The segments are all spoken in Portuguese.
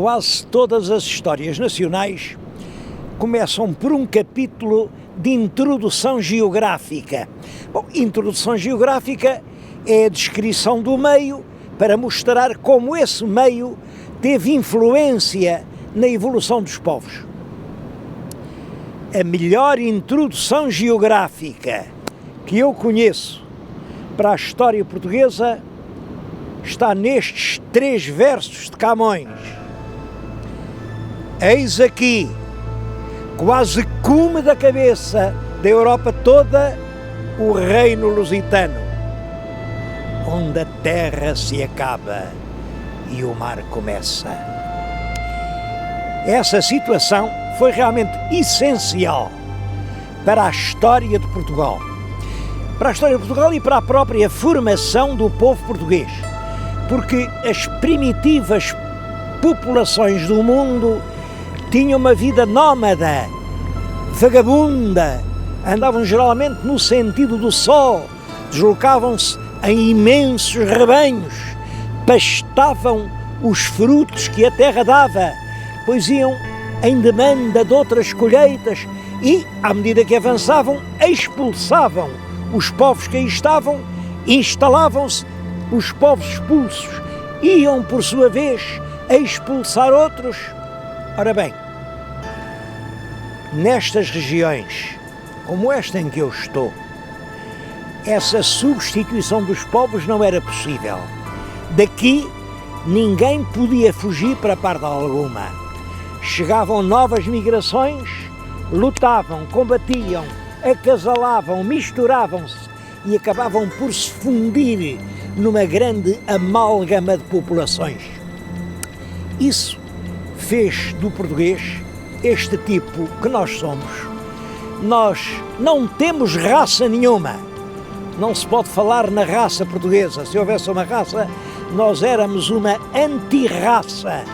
Quase todas as histórias nacionais começam por um capítulo de introdução geográfica. Bom, introdução geográfica é a descrição do meio para mostrar como esse meio teve influência na evolução dos povos. A melhor introdução geográfica que eu conheço para a história portuguesa está nestes 3 versos de Camões. Eis aqui, quase cume da cabeça da Europa toda, o reino lusitano, onde a terra se acaba e o mar começa. Essa situação foi realmente essencial para a história de Portugal. Para a história de Portugal e para a própria formação do povo português. Porque as primitivas populações do mundo tinham uma vida nómada, vagabunda, andavam geralmente no sentido do sol, deslocavam-se em imensos rebanhos, pastavam os frutos que a terra dava, pois iam em demanda de outras colheitas e, à medida que avançavam, expulsavam os povos que aí estavam, instalavam-se os povos expulsos, iam por sua vez a expulsar outros. Ora bem, nestas regiões, como esta em que eu estou, essa substituição dos povos não era possível. Daqui ninguém podia fugir para parte alguma. Chegavam novas migrações, lutavam, combatiam, acasalavam, misturavam-se e acabavam por se fundir numa grande amálgama de populações. Isso fez do português este tipo que nós somos. Nós não temos raça nenhuma. Não se pode falar na raça portuguesa. Se houvesse uma raça, nós éramos uma antirraça,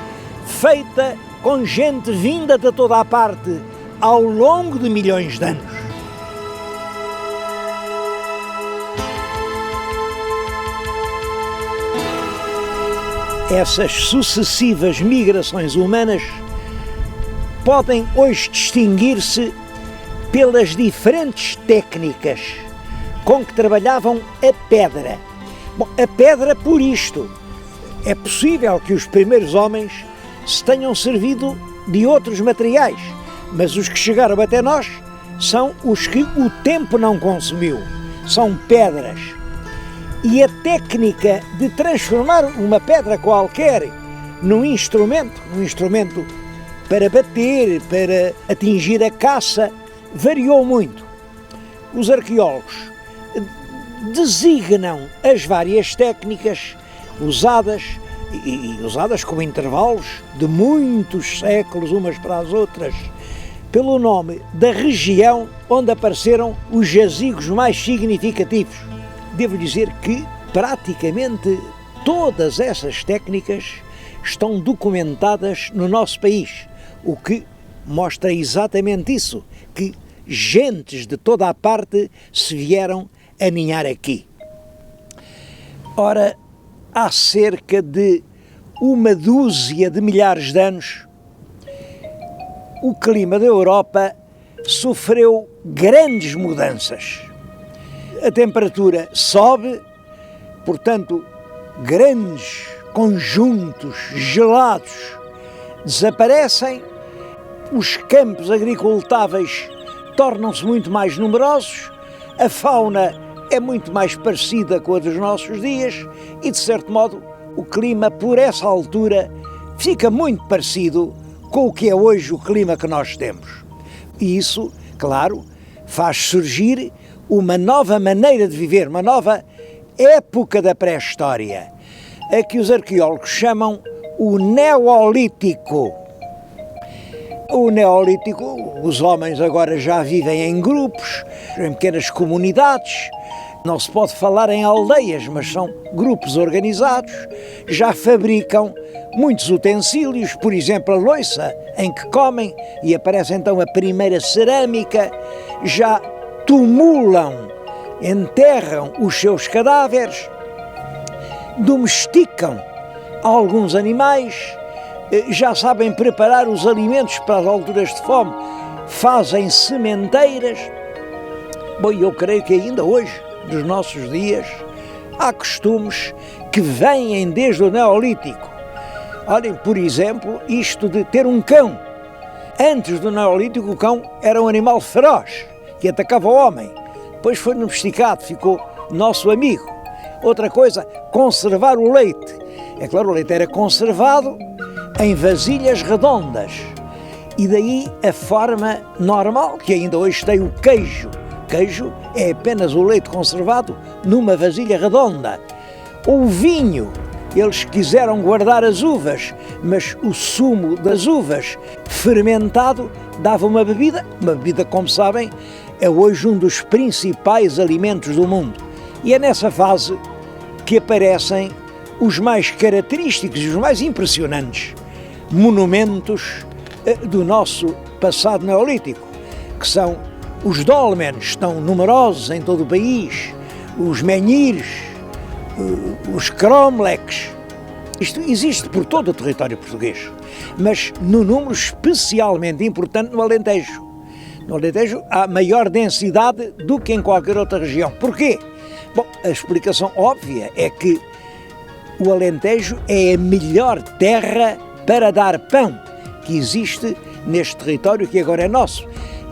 feita com gente vinda de toda a parte ao longo de milhões de anos. Essas sucessivas migrações humanas podem hoje distinguir-se pelas diferentes técnicas com que trabalhavam a pedra. Bom, a pedra por isto. É possível que os primeiros homens se tenham servido de outros materiais, mas os que chegaram até nós são os que o tempo não consumiu. São pedras. E a técnica de transformar uma pedra qualquer num instrumento para bater, para atingir a caça, variou muito. Os arqueólogos designam as várias técnicas usadas, e usadas com intervalos de muitos séculos umas para as outras, pelo nome da região onde apareceram os jazigos mais significativos. Devo dizer que praticamente todas essas técnicas estão documentadas no nosso país, o que mostra exatamente isso, que gentes de toda a parte se vieram aninhar aqui. Ora, há cerca de 1 dúzia de milhares de anos, o clima da Europa sofreu grandes mudanças. A temperatura sobe, portanto, grandes conjuntos gelados desaparecem, os campos agricultáveis tornam-se muito mais numerosos, a fauna é muito mais parecida com a dos nossos dias e, de certo modo, o clima, por essa altura, fica muito parecido com o que é hoje o clima que nós temos. E isso, claro, faz surgir uma nova maneira de viver, uma nova época da pré-história, a que os arqueólogos chamam o Neolítico. O Neolítico, os homens agora já vivem em grupos, em pequenas comunidades, não se pode falar em aldeias, mas são grupos organizados, já fabricam muitos utensílios, por exemplo a louça em que comem, e aparece então a primeira cerâmica, já tumulam, enterram os seus cadáveres, domesticam alguns animais, já sabem preparar os alimentos para as alturas de fome, fazem sementeiras. Bom, eu creio que ainda hoje, nos nossos dias, há costumes que vêm desde o Neolítico. Olhem, por exemplo, isto de ter um cão. Antes do Neolítico, o cão era um animal feroz, que atacava o homem. Depois foi domesticado, ficou nosso amigo. Outra coisa, conservar o leite. É claro, o leite era conservado em vasilhas redondas. E daí a forma normal, que ainda hoje tem o queijo. Queijo é apenas o leite conservado numa vasilha redonda. O vinho, eles quiseram guardar as uvas, mas o sumo das uvas fermentado dava uma bebida, como sabem, é hoje um dos principais alimentos do mundo. E é nessa fase que aparecem os mais característicos e os mais impressionantes monumentos do nosso passado neolítico, que são os dólmenes, estão numerosos em todo o país, os menhires, os cromlechs. Isto existe por todo o território português, mas no número especialmente importante no Alentejo. No Alentejo há maior densidade do que em qualquer outra região. Porquê? Bom, a explicação óbvia é que o Alentejo é a melhor terra para dar pão que existe neste território que agora é nosso.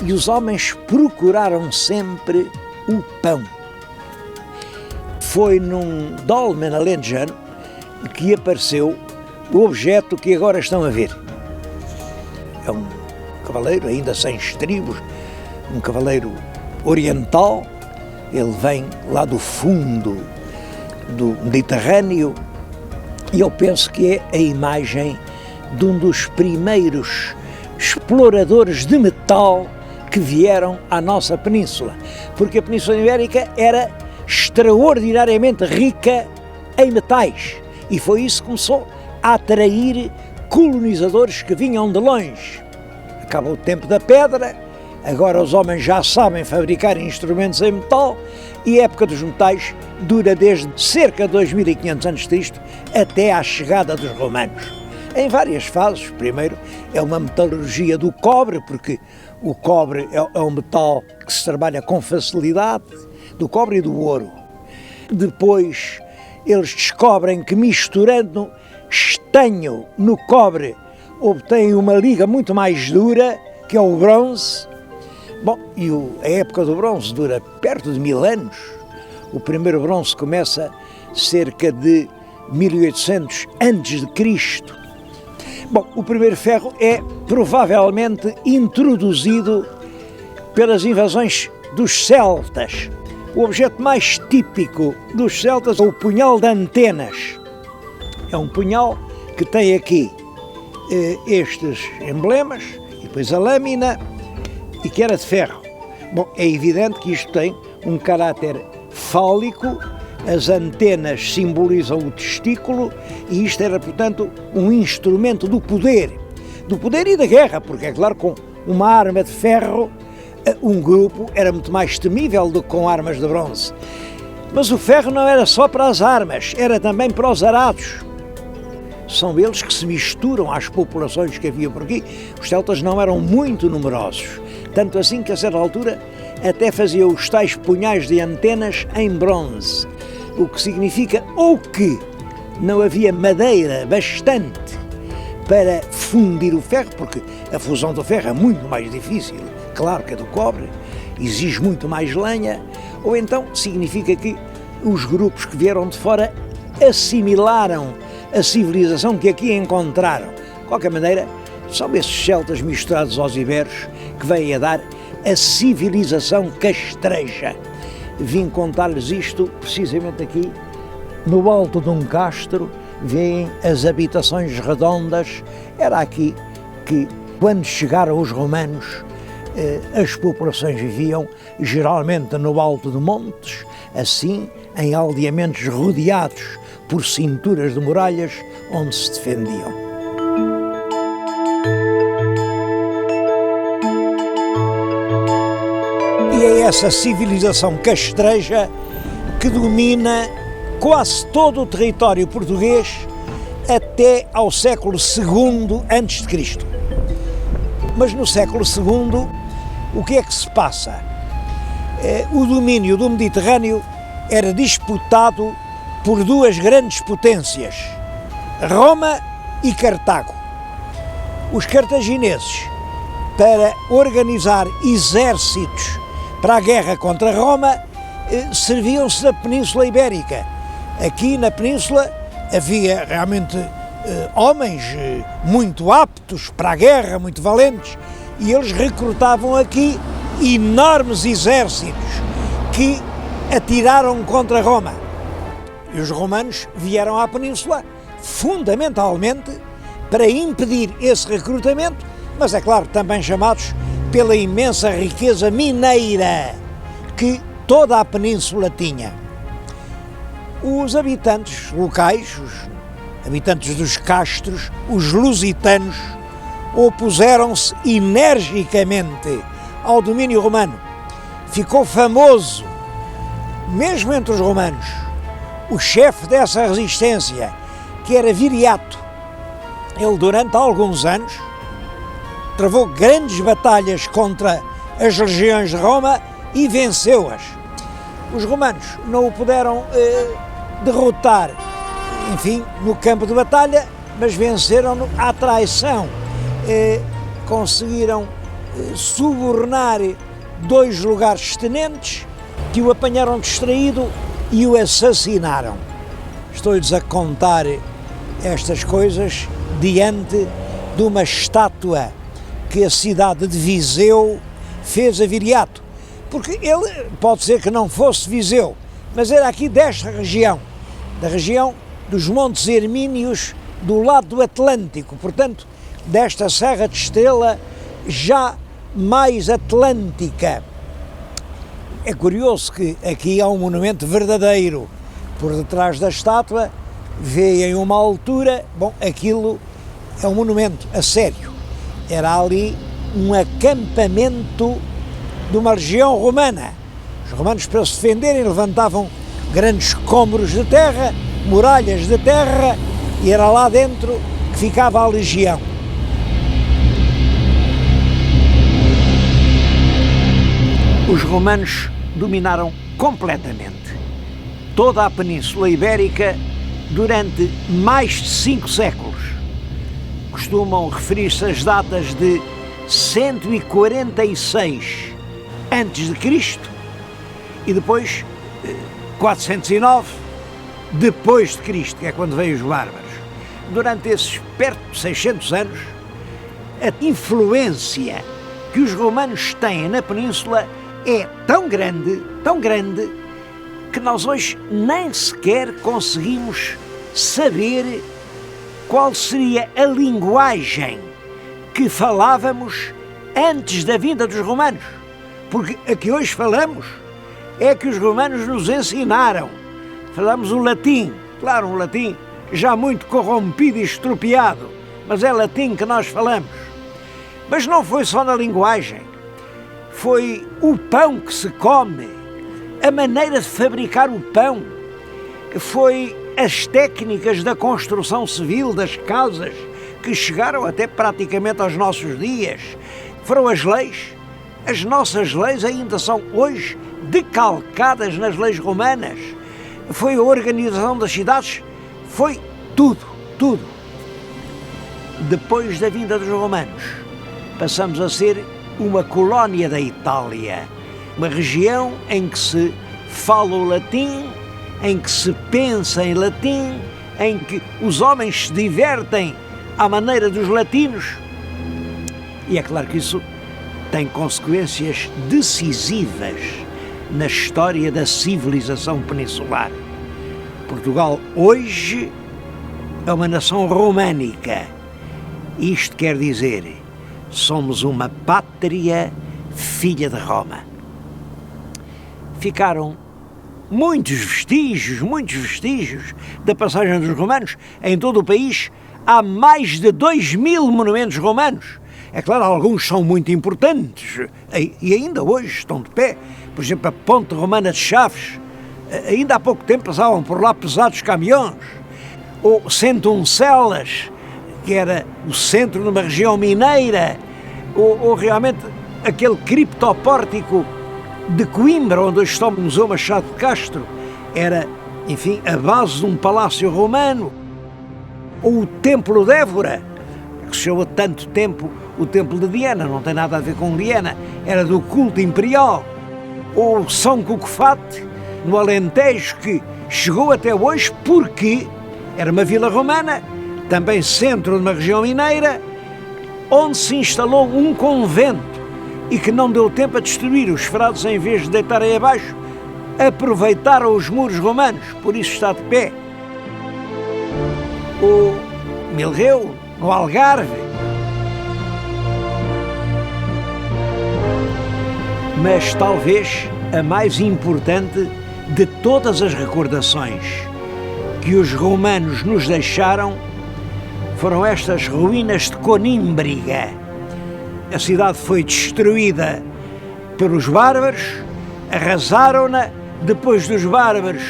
E os homens procuraram sempre o pão. Foi num dolmen alentejano que apareceu o objeto que agora estão a ver. É um cavaleiro ainda sem estribos, um cavaleiro oriental. Ele vem lá do fundo do Mediterrâneo e eu penso que é a imagem de um dos primeiros exploradores de metal que vieram à nossa península, porque a Península Ibérica era extraordinariamente rica em metais e foi isso que começou a atrair colonizadores que vinham de longe. Acabou o tempo da pedra, agora os homens já sabem fabricar instrumentos em metal e a época dos metais dura desde cerca de 2500 a.C. até à chegada dos romanos. Em várias fases. Primeiro é uma metalurgia do cobre, porque o cobre é um metal que se trabalha com facilidade, do cobre e do ouro. Depois eles descobrem que misturando estanho no cobre obtêm uma liga muito mais dura, que é o bronze. Bom, e a época do bronze dura perto de 1000 anos. O primeiro bronze começa cerca de 1800 a.C. Bom, o primeiro ferro é provavelmente introduzido pelas invasões dos celtas. O objeto mais típico dos celtas é o punhal de antenas. É um punhal que tem aqui estes emblemas e depois a lâmina e que era de ferro. Bom, é evidente que isto tem um caráter fálico. As antenas simbolizam o testículo e isto era, portanto, um instrumento do poder e da guerra, porque é claro, com uma arma de ferro, um grupo era muito mais temível do que com armas de bronze. Mas o ferro não era só para as armas, era também para os arados. São eles que se misturam às populações que havia por aqui. Os celtas não eram muito numerosos, tanto assim que a certa altura até faziam os tais punhais de antenas em bronze. O que significa ou que não havia madeira bastante para fundir o ferro, porque a fusão do ferro é muito mais difícil, claro que a do cobre, exige muito mais lenha, ou então significa que os grupos que vieram de fora assimilaram a civilização que aqui encontraram. De qualquer maneira, são esses celtas misturados aos iberos que vêm a dar a civilização castreja. Vim contar-lhes isto precisamente aqui, no alto de um castro, veem as habitações redondas. Era aqui que, quando chegaram os romanos, as populações viviam geralmente no alto de montes, assim, em aldeamentos rodeados por cinturas de muralhas onde se defendiam. E é essa civilização castreja que domina quase todo o território português até ao século II a.C. Mas no século II, o que é que se passa? O domínio do Mediterrâneo era disputado por duas grandes potências, Roma e Cartago. Os cartagineses, para organizar exércitos para a guerra contra Roma, serviam-se da Península Ibérica. Aqui na Península havia realmente homens muito aptos para a guerra, muito valentes, e eles recrutavam aqui enormes exércitos que atiraram contra Roma. E os romanos vieram à Península fundamentalmente para impedir esse recrutamento, mas é claro, também chamados pela imensa riqueza mineira que toda a Península tinha. Os habitantes locais, os habitantes dos castros, os lusitanos, opuseram-se energicamente ao domínio romano. Ficou famoso, mesmo entre os romanos, o chefe dessa resistência, que era Viriato. Ele, durante alguns anos, travou grandes batalhas contra as legiões de Roma e venceu-as. Os romanos não o puderam derrotar, enfim, no campo de batalha, mas venceram-no à traição. Conseguiram subornar dois lugares tenentes que o apanharam distraído e o assassinaram. Estou-lhes a contar estas coisas diante de uma estátua que a cidade de Viseu fez a Viriato, porque ele pode ser que não fosse Viseu, mas era aqui desta região, da região dos Montes Hermínios, do lado do Atlântico, portanto, desta Serra de Estrela já mais atlântica. É curioso que aqui há um monumento verdadeiro, por detrás da estátua, vê em uma altura, bom, aquilo é um monumento a sério. Era ali um acampamento de uma legião romana. Os romanos, para se defenderem, levantavam grandes cômoros de terra, muralhas de terra, e era lá dentro que ficava a legião. Os romanos dominaram completamente toda a Península Ibérica durante mais de 5 séculos. Costumam referir-se às datas de 146 a.C. e depois 409 depois de Cristo, que é quando veio os bárbaros. Durante esses perto de 600 anos, a influência que os romanos têm na Península é tão grande, que nós hoje nem sequer conseguimos saber qual seria a linguagem que falávamos antes da vinda dos romanos. Porque a que hoje falamos é que os romanos nos ensinaram. Falamos o latim, claro, um latim já muito corrompido e estropiado, mas é latim que nós falamos. Mas não foi só na linguagem, foi o pão que se come, a maneira de fabricar o pão, foi as técnicas da construção civil das casas que chegaram até praticamente aos nossos dias, foram as leis. As nossas leis ainda são hoje decalcadas nas leis romanas. Foi a organização das cidades, foi tudo. Depois da vinda dos romanos, passamos a ser uma colónia da Itália, uma região em que se fala o latim, em que se pensa em latim, em que os homens se divertem à maneira dos latinos. E é claro que isso tem consequências decisivas na história da civilização peninsular. Portugal hoje é uma nação românica. Isto quer dizer, somos uma pátria filha de Roma. Ficaram muitos vestígios da passagem dos romanos em todo o país. Há mais de 2000 monumentos romanos. É claro, alguns são muito importantes e ainda hoje estão de pé. Por exemplo, a Ponte Romana de Chaves. Ainda há pouco tempo passavam por lá pesados caminhões. ou Centoncelas, que era o centro de uma região mineira, ou realmente aquele criptopórtico de Coimbra, onde hoje está o Museu Machado de Castro, era, enfim, a base de um palácio romano, ou o Templo de Évora, que se chamou tanto tempo o Templo de Diana, não tem nada a ver com Diana, era do culto imperial, ou São Cucufate, no Alentejo, que chegou até hoje porque era uma vila romana, também centro de uma região mineira, onde se instalou um convento e que não deu tempo a destruir. Os frades, em vez de deitarem abaixo, aproveitaram os muros romanos, por isso está de pé. O Milreu, no Algarve. Mas talvez a mais importante de todas as recordações que os romanos nos deixaram foram estas ruínas de Conímbriga. A cidade foi destruída pelos bárbaros, arrasaram-na, depois dos bárbaros